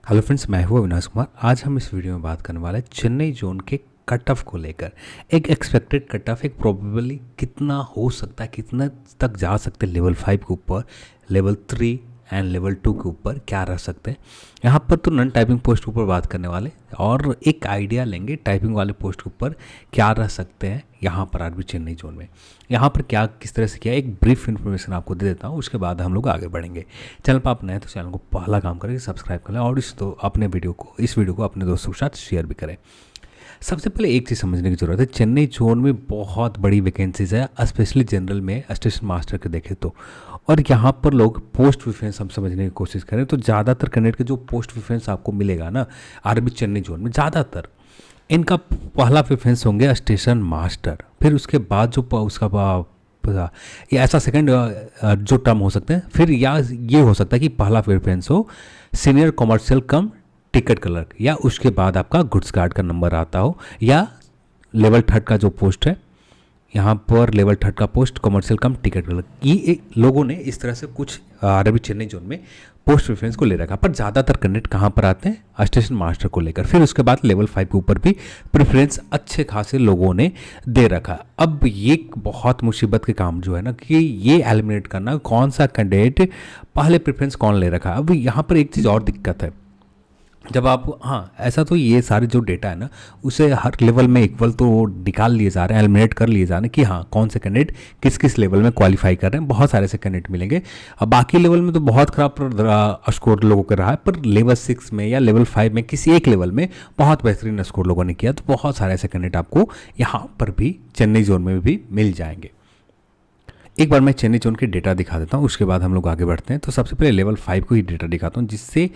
Hello friends, मैं हूँ अविनाश कुमार। आज हम इस वीडियो में बात करने वाले हैं चेन्नई जोन के कट ऑफ को लेकर। एक एक्सपेक्टेड कट ऑफ, एक प्रोबेबली कितना हो सकता है, कितना तक जा सकते हैं लेवल 5 के ऊपर, लेवल 3 एंड लेवल 2 के ऊपर क्या रह सकते हैं। यहाँ पर तो नॉन टाइपिंग पोस्ट के ऊपर बात करने वाले और एक आइडिया लेंगे टाइपिंग वाले पोस्ट के ऊपर क्या रह सकते हैं यहाँ पर आरबी चेन्नई जोन में। यहाँ पर क्या किस तरह से किया, एक ब्रीफ इन्फॉर्मेशन आपको दे देता हूँ, उसके बाद हम लोग आगे बढ़ेंगे। चैनल पर आप नए तो चैनल को पहला काम करें सब्सक्राइब कर लें और इस वीडियो को अपने दोस्तों के साथ शेयर भी करें। सबसे पहले एक चीज़ समझने की ज़रूरत है, चेन्नई जोन में बहुत बड़ी वैकेंसीज है, स्पेशली जनरल में स्टेशन मास्टर के देखें तो। और यहाँ पर लोग पोस्ट प्रेफरेंस हम समझने की कोशिश करें तो ज़्यादातर कैंडिडेट के जो पोस्ट प्रेफरेंस आपको मिलेगा ना आरबी चेन्नई जोन में, ज़्यादातर इनका पहला प्रेफरेंस होंगे स्टेशन मास्टर, फिर उसके बाद जो ये ऐसा सेकंड जो टर्म हो सकते हैं, फिर या ये हो सकता है कि पहला प्रेफरेंस हो सीनियर कमर्शियल कम टिकट क्लर्क, या उसके बाद आपका गुड्स गार्ड का नंबर आता हो, या लेवल 3 का जो पोस्ट है यहाँ पर लेवल 3 का पोस्ट कमर्शियल कम टिकट क्लर्क। ये लोगों ने इस तरह से कुछ आरबी चेन्नई जोन में पोस्ट प्रेफरेंस को ले रखा, पर ज़्यादातर कैंडिडेट कहाँ पर आते हैं स्टेशन मास्टर को लेकर। फिर उसके बाद लेवल 5 के ऊपर भी प्रेफरेंस अच्छे खासे लोगों ने दे रखा। अब ये बहुत मुसीबत के काम जो है ना कि ये एलिमिनेट करना कौन सा कैंडिडेट पहले प्रेफरेंस कौन ले रखा। अब यहाँ पर एक चीज़ और दिक्कत है, जब आप ऐसा तो ये सारे जो डेटा है ना उसे हर लेवल में इक्वल तो निकाल लिए जा रहे हैं, एलिमिनेट कर लिए जा रहे हैं कि कौन से कैंडिडेट किस किस लेवल में क्वालिफाई कर रहे हैं। बहुत सारे ऐसे कैंडिडेट मिलेंगे। अब बाकी लेवल में तो बहुत खराब स्कोर लोगों का रहा है, पर लेवल 6 में या लेवल 5 में किसी एक लेवल में बहुत बेहतरीन स्कोर लोगों ने किया। तो बहुत सारे ऐसे कैंडिडेट आपको यहाँ पर भी चेन्नई जोन में भी मिल जाएंगे। एक बार मैं चेन्नई जोन के डेटा दिखा देता हूँ, उसके बाद हम लोग आगे बढ़ते हैं। तो सबसे पहले लेवल 5 को ही डेटा दिखाता हूँ, जिससे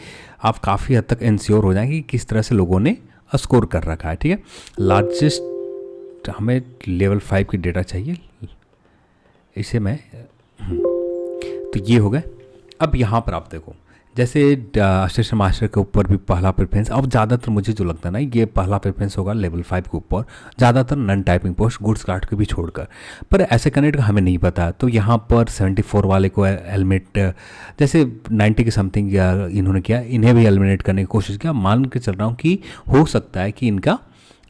आप काफ़ी हद तक इंश्योर हो जाएंगे कि किस तरह से लोगों ने स्कोर कर रखा है। ठीक है, लार्जेस्ट हमें लेवल 5 की डेटा चाहिए, इसे मैं तो ये हो गए। अब यहाँ पर आप देखो, जैसे स्टेशन मास्टर के ऊपर भी पहला प्रेफरेंस, अब ज़्यादातर मुझे जो लगता है ना ये पहला प्रेफरेंस होगा लेवल 5 के ऊपर, ज़्यादातर non typing post goods guard के भी छोड़कर। पर ऐसे कैंडिडेट का हमें नहीं पता, तो यहाँ पर 74 वाले को एलिमिनेट, जैसे 90 के समथिंग इन्होंने किया, इन्हें भी एलिमिनेट करने की कोशिश किया। मान के चल रहा हूँ कि हो सकता है कि इनका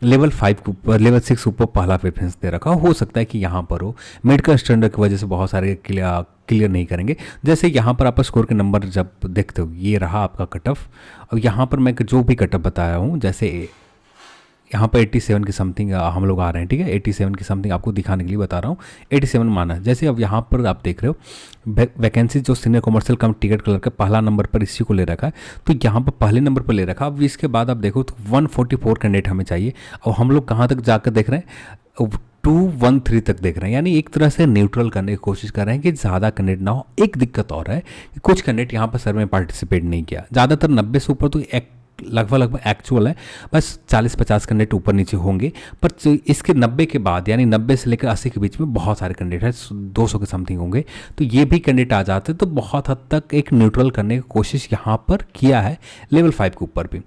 लेवल 5 के ऊपर लेवल 6 ऊपर पहला प्रेफरेंस दे रखा हो सकता है कि यहाँ पर हो। मेडिकल स्टैंडर्ड की वजह से बहुत सारे क्लियर नहीं करेंगे। जैसे यहाँ पर आप स्कोर के नंबर जब देखते हो, ये रहा आपका कट ऑफ। और यहाँ पर मैं जो भी कट ऑफ बताया हूँ, जैसे यहाँ पर 87 के समथिंग हम लोग आ रहे हैं। ठीक है, 87 के समथिंग आपको दिखाने के लिए बता रहा हूँ, 87 माना। जैसे अब यहाँ पर आप देख रहे हो वैकेंसी जो सीनियर कमर्शियल कम टिकट क्लर्क का पहला नंबर पर इसी को ले रखा है, तो यहाँ पर पहले नंबर पर ले रखा। अब इसके बाद आप देखो तो 144 कैंडिडेट हमें चाहिए, और हम लोग कहाँ तक जाकर देख रहे हैं 213 तक देख रहे हैं, यानी एक तरह से न्यूट्रल करने की कोशिश कर रहे हैं कि ज़्यादा कैंडिडेट ना हो। एक दिक्कत और है कि कुछ कैंडिडेट यहाँ पर सर्वे में पार्टिसिपेट नहीं किया, ज़्यादातर 90 से ऊपर तो लगभग एक्चुअल है, बस 40-50 कैंडिडेट ऊपर नीचे होंगे। पर इसके 90 के बाद, यानी 90 से लेकर 80 के बीच में बहुत सारे कैंडिडेट हैं, 200 के समथिंग होंगे, तो ये भी कैंडिडेट आ जाते हैं। तो बहुत हद तक एक न्यूट्रल करने की कोशिश यहाँ पर किया है लेवल 5 के ऊपर भी।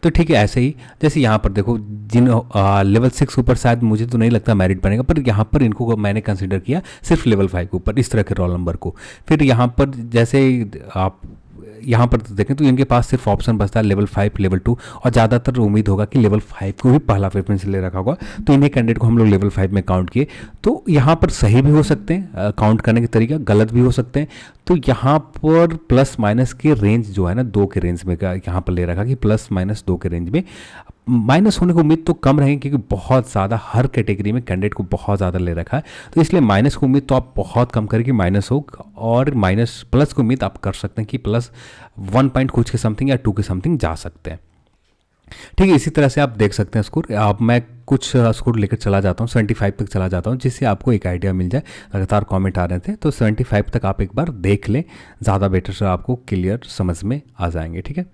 तो ठीक है, ऐसे ही जैसे यहाँ पर देखो जिन लेवल 6 के ऊपर शायद मुझे तो नहीं लगता मेरिट बनेगा, पर यहाँ पर इनको मैंने कंसिडर किया सिर्फ लेवल 5 के ऊपर, इस तरह के रोल नंबर को। फिर यहाँ पर जैसे आप यहाँ पर देखें तो इनके पास सिर्फ ऑप्शन बचता है लेवल 5 लेवल 2, और ज़्यादातर उम्मीद होगा कि लेवल 5 को भी पहला प्रेफरेंस ले रखा होगा, तो इन्हें कैंडिडेट को हम लोग लेवल 5 में काउंट किए। तो यहाँ पर सही भी हो सकते हैं, काउंट करने के तरीका गलत भी हो सकते हैं। तो यहाँ पर प्लस माइनस के रेंज जो है ना 2 के रेंज में यहाँ पर ले रखा कि प्लस माइनस 2 के रेंज में। माइनस होने की उम्मीद तो कम रहेगी क्योंकि बहुत ज़्यादा हर कैटेगरी में कैंडिडेट को बहुत ज़्यादा ले रखा है, तो इसलिए माइनस की उम्मीद तो आप बहुत कम करें कि माइनस हो, और माइनस प्लस की उम्मीद आप कर सकते हैं कि प्लस 1 पॉइंट कुछ के समथिंग या 2 के समथिंग जा सकते हैं। ठीक है, इसी तरह से आप देख सकते हैं स्कोर। अब मैं कुछ स्कोर लेकर चला जाता हूँ, 75 तक चला जाता हूँ, जिससे आपको एक आइडिया मिल जाए। लगातार कमेंट आ रहे थे, तो 75 तक आप एक बार देख लें, ज़्यादा बेटर से आपको क्लियर समझ में आ जाएंगे। ठीक है,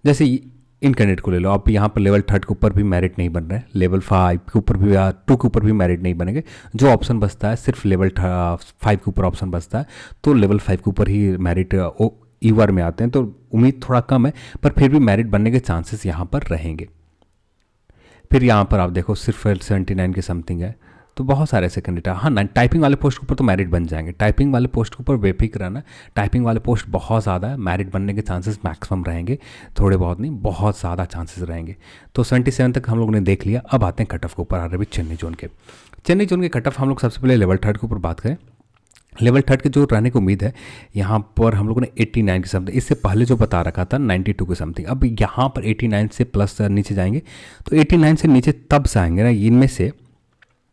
जैसे इन कैंडिडेट को ले लो, आप यहाँ पर लेवल 3 के ऊपर भी मेरिट नहीं बन रहे हैं, लेवल 5 के ऊपर भी 2 के ऊपर भी मेरिट नहीं बनेंगे। जो ऑप्शन बचता है सिर्फ लेवल 5 के ऊपर ऑप्शन बचता है, तो लेवल 5 के ऊपर ही मेरिट ईवर में आते हैं, तो उम्मीद थोड़ा कम है, पर फिर भी मेरिट बनने के चांसेस यहाँ पर रहेंगे। फिर यहाँ पर आप देखो सिर्फ 79 के समथिंग है, तो बहुत सारे ऐसे कैंडिडेट। हाँ ना, टाइपिंग वाले पोस्ट के ऊपर तो मेरिट बन जाएंगे, टाइपिंग वाले पोस्ट के ऊपर बेफिक्र रहना, टाइपिंग वाले पोस्ट बहुत ज़्यादा है, मेरिट बनने के चांसेस मैक्सिमम रहेंगे, थोड़े बहुत नहीं, बहुत ज़्यादा चांसेस रहेंगे। तो 77 तक हम लोग ने देख लिया। अब आते हैं कट ऑफ के ऊपर आ रहे चेन्नई जोन के। चेन्नई जोन के कट ऑफ हम लोग सबसे पहले लेवल 3 के ऊपर बात करें। लेवल 3 के जो रहने की उम्मीद है यहाँ पर हम लोगों ने 89 के समथिंग, इससे पहले जो बता रखा था 92 के समथिंग, अब यहाँ पर 89 से प्लस नीचे जाएंगे। तो 89 से नीचे तब से आएंगे ना, इनमें से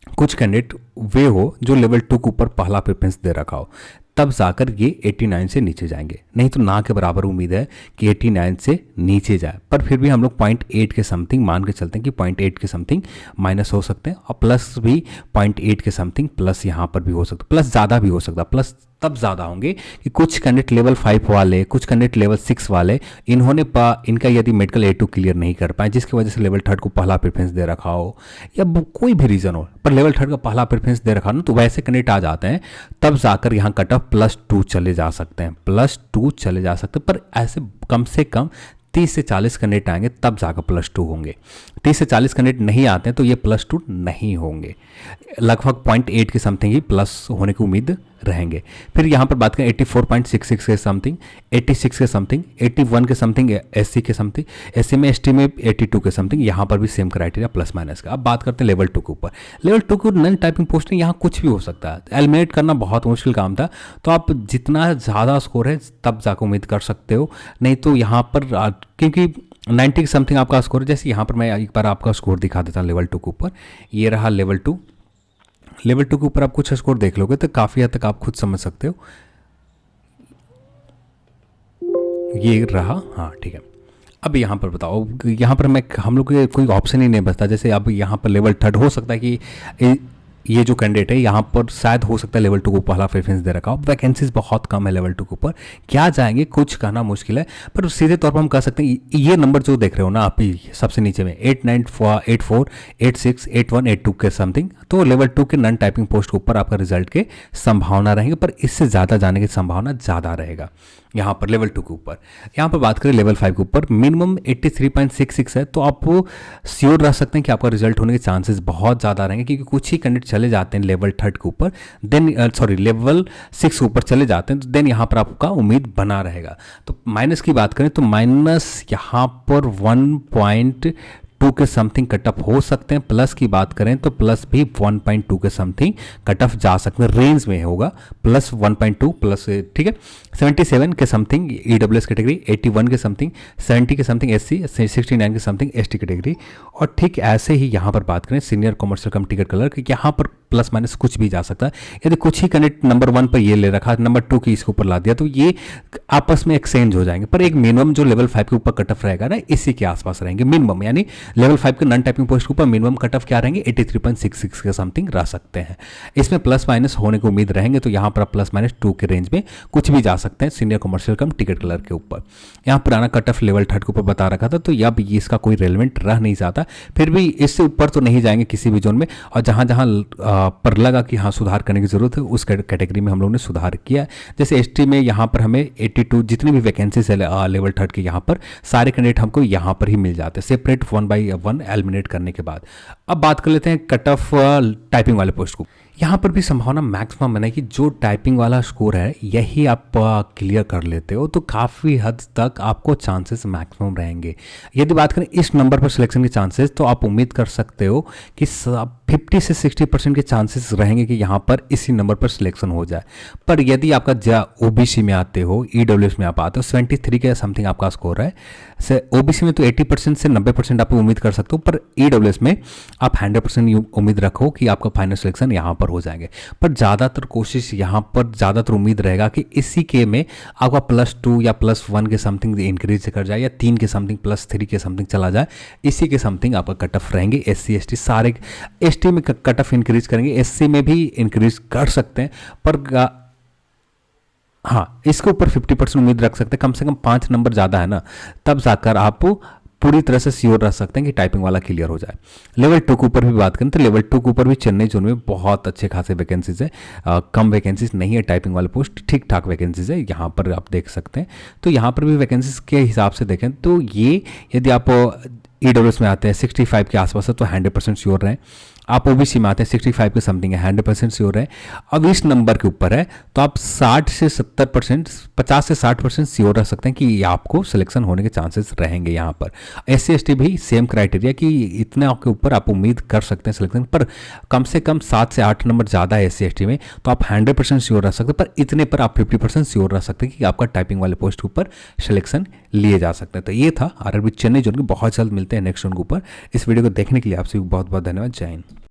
कुछ कैंडिडेट वे हो जो लेवल 2 के ऊपर पहला प्रेफरेंस दे रखा हो, तब जाकर ये 89 से नीचे जाएंगे, नहीं तो ना के बराबर उम्मीद है कि 89 से नीचे जाए। पर फिर भी हम लोग 0.8 के समथिंग मान के चलते हैं कि 0.8 के समथिंग माइनस हो सकते हैं, और प्लस भी 0.8 के समथिंग प्लस यहाँ पर भी हो सकता है, प्लस ज़्यादा भी हो सकता है। प्लस तब ज़्यादा होंगे कि कुछ कैंडिडेट लेवल 5 वाले, कुछ कैंडिडेट लेवल 6 वाले, इन्होंने इनका यदि मेडिकल A2 क्लियर नहीं कर पाए, जिसकी वजह से लेवल 3 को पहला प्रेफरेंस दे रखा हो, या कोई भी रीज़न हो, पर लेवल 3 का पहला प्रेफरेंस दे रखा हो ना, तो वैसे कैंडिडेट आ जाते हैं, तब जाकर यहाँ कट ऑफ +2 चले जा सकते हैं, +2 चले जा सकते हैं। पर ऐसे कम से कम 30 से 40 कैंडिडेट आएंगे तब जाकर +2 होंगे। 30 से 40 कैंडिडेट नहीं आते हैं तो ये +2 नहीं होंगे, लगभग 0.8 के समथिंग ही प्लस होने की उम्मीद रहेंगे। फिर यहाँ पर बात करें 84.66 के समथिंग, 86 के समथिंग, 81 के समथिंग SC के समथिंग, SC में ST में 82 के समथिंग, यहाँ पर भी सेम क्राइटेरिया प्लस माइनस का। अब बात करते हैं लेवल 2 के ऊपर। लेवल 2 के नन टाइपिंग पोस्ट में यहाँ कुछ भी हो सकता है, एलिमिनेट करना बहुत मुश्किल काम था, तो आप जितना ज़्यादा स्कोर है तब जाकर उम्मीद कर सकते हो, नहीं तो यहाँ पर क्योंकि 90 के समथिंग आपका स्कोर है। जैसे यहाँ पर मैं एक बार आपका स्कोर दिखा देता हूँ लेवल 2 के ऊपर, ये रहा लेवल 2। लेवल 2 के ऊपर आप कुछ स्कोर देख लोगे तो काफ़ी हद तक आप खुद समझ सकते हो, ये रहा। हाँ ठीक है, अब यहाँ पर बताओ, यहाँ पर हम लोग के कोई ऑप्शन ही नहीं बचता। जैसे अब यहाँ पर लेवल 3 हो सकता है कि ये जो कैंडिडेट है यहाँ पर शायद हो सकता है लेवल 2 को पहला प्रेफरेंस दे रखा हो, वैकेंसीज बहुत कम है लेवल 2 के ऊपर, क्या जाएंगे कुछ कहना मुश्किल है। पर सीधे तौर पर हम कह सकते हैं ये नंबर जो देख रहे हो ना आप सबसे नीचे में 8984 86 81 82 के समथिंग, तो लेवल 2 के नन टाइपिंग पोस्ट के ऊपर आपका रिजल्ट के संभावना रहेंगे, पर इससे ज़्यादा जाने की संभावना ज़्यादा रहेगा यहाँ पर लेवल 2 के ऊपर। यहाँ पर बात करें लेवल 5 के ऊपर, मिनिमम 83.66 है, तो आप श्योर रह सकते हैं कि आपका रिजल्ट होने के चांसेस बहुत ज़्यादा रहेंगे, क्योंकि कुछ ही कैंडिडेट चले जाते हैं लेवल 3 के ऊपर, देन लेवल 6 के ऊपर चले जाते हैं, तो देन यहाँ पर आपका उम्मीद बना रहेगा। तो माइनस की बात करें तो माइनस यहाँ पर 1.2 के समथिंग कट ऑफ हो सकते हैं, प्लस की बात करें तो प्लस भी 1.2 के समथिंग कट ऑफ जा सकते हैं, रेंज में होगा प्लस 1.2 प्लस, ठीक है। 77 के समथिंग EWS कैटेगरी, 81 के समथिंग, 70 के समथिंग SC, 69 के समथिंग ST कैटेगरी, और ठीक ऐसे ही यहाँ पर बात करें सीनियर कॉमर्शियल कम टिकट कलर की, यहाँ पर प्लस माइनस कुछ भी जा सकता है। यदि कुछ ही कैंडिडेट नंबर 1 पर ये ले रखा, नंबर 2 की इसके ऊपर ला दिया, तो ये आपस में एक्सचेंज हो जाएंगे, पर एक मिनिमम जो लेवल 5 के ऊपर कट ऑफ रहेगा ना, इसी के आसपास रहेंगे मिनिमम, यानी लेवल 5 के नॉन टाइपिंग पोस्ट के ऊपर मिनिमम कट ऑफ क्या रहेंगे 83.66 के समथिंग रह सकते हैं। इसमें प्लस माइनस होने की उम्मीद रहेंगे, तो यहाँ पर प्लस माइनस 2 के रेंज में कुछ भी जा सकते हैं सीनियर कमर्शियल कम टिकट कलर के ऊपर। यहाँ पुराना कट ऑफ लेवल 3 के ऊपर बता रखा था, तो अब इसका कोई रेलेवेंट रह नहीं जाता, फिर भी इससे ऊपर तो नहीं जाएंगे किसी भी जोन में, और जहाँ जहाँ पर लगा कि हाँ सुधार करने की जरूरत है उस कैटेगरी में हम लोगों ने सुधार किया। जैसे ST में यहाँ पर हमें 82 जितनी भी वैकेंसीज है लेवल 3 के, यहाँ पर सारे कैंडिडेट हमको यहाँ पर ही मिल जाते हैं सेपरेट 1 by 1 एलिमिनेट करने के बाद। अब बात कर लेते हैं कट ऑफ टाइपिंग वाले पोस्ट को। यहाँ पर भी संभावना मैक्सिमम बना कि जो टाइपिंग वाला स्कोर है यही आप क्लियर कर लेते हो तो काफ़ी हद तक आपको चांसेस मैक्सिमम रहेंगे। यदि बात करें इस नंबर पर सिलेक्शन के चांसेस, तो आप उम्मीद कर सकते हो कि 50 से 60% के चांसेस रहेंगे कि यहाँ पर इसी नंबर पर सिलेक्शन हो जाए। पर यदि आपका OBC में आते हो, EWS में आप आते हो, 73 के समथिंग आपका स्कोर है, OBC में तो 80% से 90% आप उम्मीद कर सकते हो, पर EWS में आप 100% उम्मीद रखो कि आपका फाइनल सिलेक्शन यहाँ पर हो जाएंगे। पर ज़्यादातर कोशिश यहाँ पर ज़्यादातर उम्मीद रहेगा कि इसी के में आपका +2 या +1 के समथिंग इंक्रीज कर जाए, या 3 के समथिंग +3 के समथिंग चला जाए, इसी के समथिंग आपका कट ऑफ रहेंगे। SC ST सारे ST में कट ऑफ इंक्रीज करेंगे, SC में भी इंक्रीज कर सकते हैं, पर हाँ इसके ऊपर 50% उम्मीद रख सकते हैं, कम से कम 5 नंबर ज़्यादा है ना, तब जाकर आप पूरी तरह से श्योर रह सकते हैं कि टाइपिंग वाला क्लियर हो जाए। लेवल 2 के ऊपर भी बात करें तो लेवल 2 के ऊपर भी चेन्नई जोन में बहुत अच्छे खासे वैकेंसीज है, कम वैकेंसीज नहीं है टाइपिंग वाले पोस्ट, ठीक ठाक वैकेंसीज है, यहाँ पर आप देख सकते हैं। तो यहाँ पर भी वैकेंसीज के हिसाब से देखें तो ये यदि आप EWS में आते हैं 65 के आसपास है तो 100% श्योर रहें। आप ओबीसी में आते हैं 65 के समथिंग है, 100% श्योर है। अब इस नंबर के ऊपर है तो आप 60 से 70%, 50 से 60% श्योर रह सकते हैं कि आपको सिलेक्शन होने के चांसेस रहेंगे यहाँ पर। SC/ST भी सेम क्राइटेरिया कि इतने के ऊपर आप उम्मीद कर सकते हैं सिलेक्शन पर, कम से कम 7 से 8 नंबर ज़्यादा है SC/ST में तो आप 100% श्योर रह सकते हैं, पर इतने पर आप 50% श्योर रह सकते हैं कि आपका टाइपिंग वाले पोस्ट के ऊपर सिलेक्शन लिए जा सकते हैं। तो ये था RRB चेन्नई जोन के। बहुत जल्द मिलते हैं नेक्स्ट जोन के ऊपर। इस वीडियो को देखने के लिए आपसे बहुत बहुत धन्यवाद। जय हिंद।